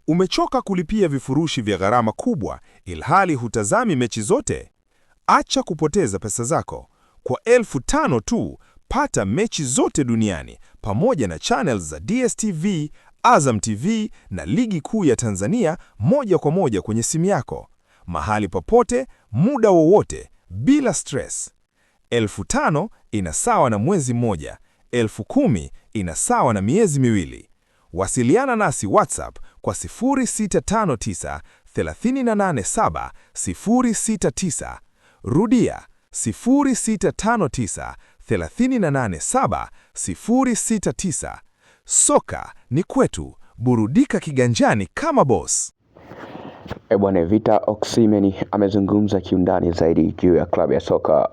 Umechoka kulipia vifurushi vya gharama kubwa ilhali hutazami mechi zote? Acha kupoteza pesa zako. Kwa 5,000 tu, pata mechi zote duniani pamoja na channels za DStv, Azam TV na Ligi Kuu ya Tanzania moja kwa moja kwenye simu yako. Mahali popote, muda wowote, bila stress. 5,000 inasawa na mwezi mmoja. 10,000 inasawa na miezi miwili. Wasiliana nasi WhatsApp kwa 0659 387 069. Rudia 0659 387 069. Soka ni kwetu, burudika kiganjani kama boss. Bwana Victor Osimhen amezungumza kiundani zaidi juu ya klabu ya soka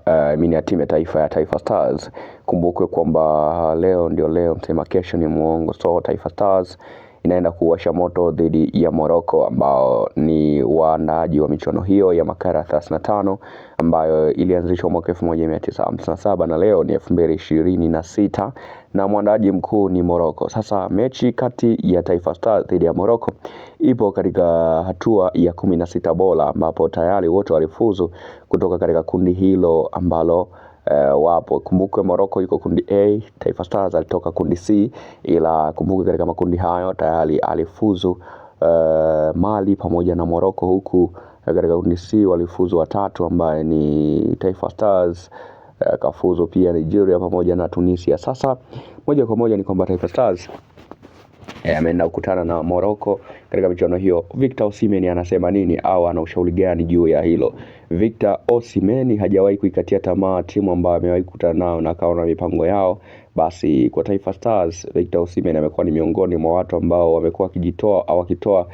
ya timu ya taifa ya Taifa Stars. Kumbukwe kwamba leo ndio leo, msema kesho ni muongo. So Taifa Stars inaenda kuwasha moto dhidi ya Morocco ambao ni waandaaji wa michuano hiyo ya makala 35 ambayo ilianzishwa mwaka 1957 na leo ni 2026 na mwandaaji mkuu ni Morocco. Sasa mechi kati ya Taifa Stars dhidi ya Morocco ipo katika hatua ya 16 bora ambapo tayari wote walifuzu kutoka katika kundi hilo ambalo wapo. Kumbuke Morocco yuko kundi A, Taifa Stars alitoka kundi C, ila kumbuke katika makundi hayo tayari alifuzu Mali pamoja na Morocco, huku katika kundi C walifuzu watatu ambaye ni Taifa Stars, kafuzu pia Nigeria pamoja na Tunisia. Sasa moja kwa moja ni kwamba Taifa Stars ameenda kukutana na Morocco katika michuano hiyo. Victor Osimhen anasema nini au ana ushauri gani juu ya hilo? Victor Osimhen hajawahi kuikatia tamaa timu ambayo amewahi kukutana nao na kaona mipango yao. Basi kwa Taifa Stars, Victor Osimhen amekuwa ni miongoni mwa watu ambao wamekuwa wakijitoa au wakitoa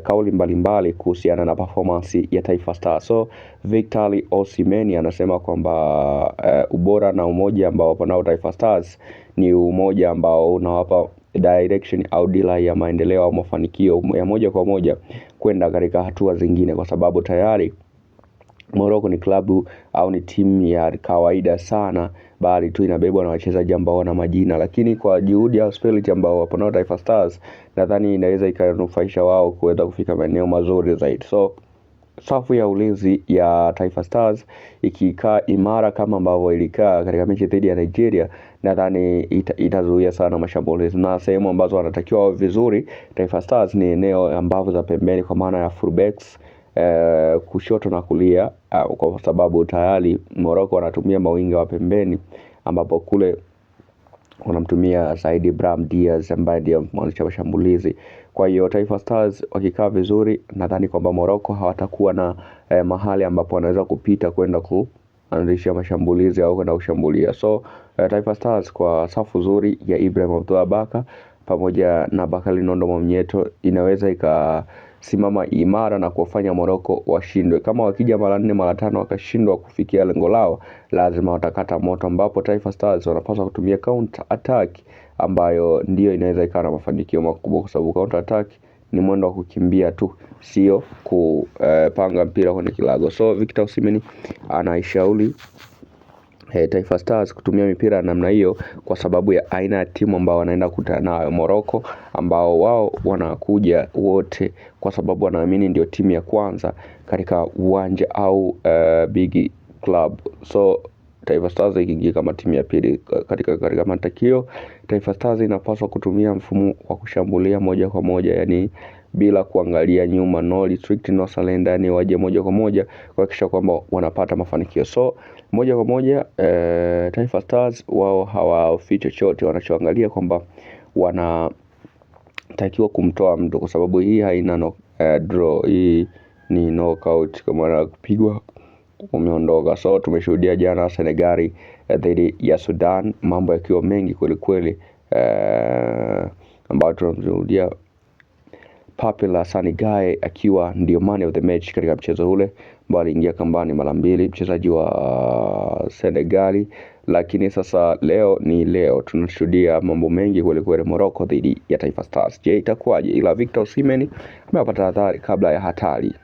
kauli mbalimbali kuhusiana na performance ya Taifa Stars. So Victor Osimhen anasema kwamba ubora na umoja ambao wapo nao Taifa Stars ni umoja ambao unawapa direction au dira ya maendeleo au mafanikio ya moja kwa moja kwenda katika hatua zingine, kwa sababu tayari Morocco ni klabu au ni timu ya kawaida sana, bali tu inabebwa na wachezaji ambao wana majina, lakini kwa juhudi au spirit ambao wapo nao Taifa Stars, nadhani inaweza ikanufaisha wao kuweza kufika maeneo mazuri zaidi. So safu ya ulinzi ya Taifa Stars ikikaa imara kama ambavyo ilikaa katika mechi dhidi ya Nigeria, nadhani itazuia sana mashambulizi, na sehemu ambazo wanatakiwa wawe vizuri Taifa Stars ni eneo ambavyo za pembeni, kwa maana ya fullbacks, kushoto na kulia, kwa sababu tayari Morocco wanatumia mawinga wa pembeni ambapo kule wanamtumia Said Brahim Diaz ambaye ndiye mwanzisha mashambulizi. Kwa hiyo Taifa Stars wakikaa vizuri, nadhani kwamba Morocco hawatakuwa na mahali ambapo wanaweza kupita kwenda kuanzisha mashambulizi au kwenda kushambulia. So Taifa Stars kwa safu nzuri ya Ibrahim Abdullah Baka pamoja na Bakari Nondo Mwamnyeto inaweza ikasimama imara na kuwafanya Morocco washindwe. Kama wakija mara 4 mara 5 wakashindwa kufikia lengo lao, lazima watakata moto, ambapo Taifa Stars wanapaswa kutumia counter attack ambayo ndio inaweza ikawa na mafanikio makubwa, kwa sababu counter attack ni mwendo wa kukimbia tu, sio kupanga mpira kwenye kilago. So Victor Osimhen anaishauri Taifa Stars kutumia mipira namna hiyo kwa sababu ya aina ya timu ambao wanaenda kukutana nayo Morocco, ambao wao wanakuja wote kwa sababu wanaamini ndio timu ya kwanza katika uwanja au big club. So Taifa Stars ikiingia kama timu ya pili katika matakio, Taifa Stars inapaswa kutumia mfumo wa kushambulia moja kwa moja, yani bila kuangalia nyuma, no retreat no surrender, yani waje moja kwa moja kuhakikisha kwamba wanapata mafanikio. So moja kwa moja Taifa Stars wao hawafichi chochote, wanachoangalia kwamba wanatakiwa kumtoa mtu, kwa sababu hii haina draw, hii ni knockout, kama wanapigwa umeondoka. So tumeshuhudia jana Senegal dhidi ya Sudan, mambo yakiwa mengi kweli kweli, ambao tunamshuhudia Pape Alassane Gueye akiwa ndio man of the match katika mchezo ule, ambao aliingia kambani mara 2, mchezaji wa Senegal. Lakini sasa leo tunashuhudia mambo mengi kweli kweli, Morocco dhidi ya Taifa Stars. Je, itakuwaje? Ila Victor Osimhen amepata hatari kabla ya hatari.